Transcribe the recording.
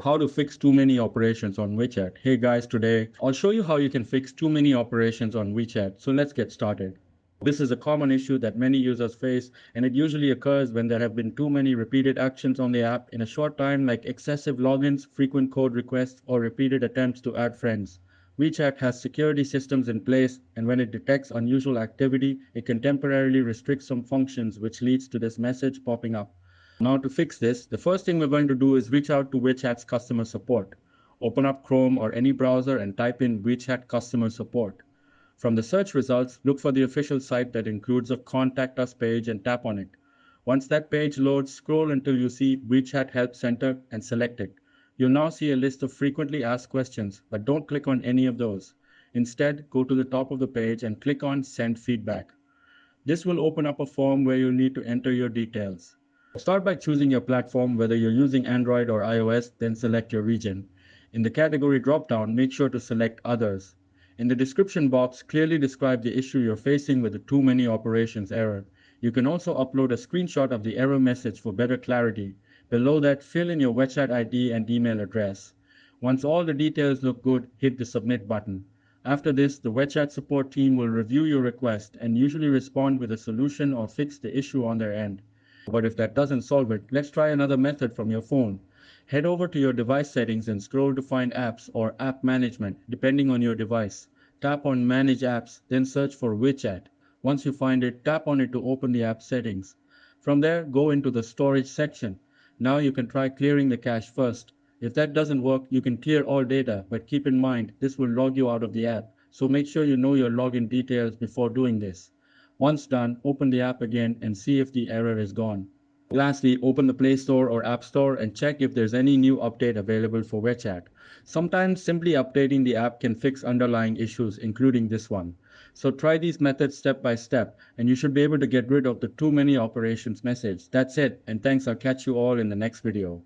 How to fix too many operations on WeChat. Hey guys, today I'll show you how you can fix too many operations on WeChat. So let's get started. This is a common issue that many users face, and it usually occurs when there have been too many repeated actions on the app in a short time, like excessive logins, frequent code requests, or repeated attempts to add friends. WeChat has security systems in place, and when it detects unusual activity, it can temporarily restrict some functions, which leads to this message popping up. Now to fix this, the first thing we're going to do is reach out to WeChat's customer support. Open up Chrome or any browser and type in WeChat customer support. From the search results, look for the official site that includes a Contact Us page and tap on it. Once that page loads, scroll until you see WeChat Help Center and select it. You'll now see a list of frequently asked questions, but don't click on any of those. Instead, go to the top of the page and click on Send Feedback. This will open up a form where you'll need to enter your details. Start by choosing your platform, whether you're using Android or iOS, then select your region. In the category dropdown, make sure to select Others. In the description box, clearly describe the issue you're facing with the too many operations error. You can also upload a screenshot of the error message for better clarity. Below that, fill in your WeChat ID and email address. Once all the details look good, hit the submit button. After this, the WeChat support team will review your request and usually respond with a solution or fix the issue on their end. But if that doesn't solve it, let's try another method from your phone. Head over to your device settings and scroll to find Apps or App Management, depending on your device. Tap on Manage Apps, then search for WeChat. Once you find it, tap on it to open the app settings. From there, go into the Storage section. Now you can try clearing the cache first. If that doesn't work, you can clear all data, but keep in mind, this will log you out of the app. So make sure you know your login details before doing this. Once done, open the app again and see if the error is gone. Lastly, open the Play Store or App Store and check if there's any new update available for WeChat. Sometimes simply updating the app can fix underlying issues, including this one. So try these methods step by step, and you should be able to get rid of the too many operations message. That's it, and thanks. I'll catch you all in the next video.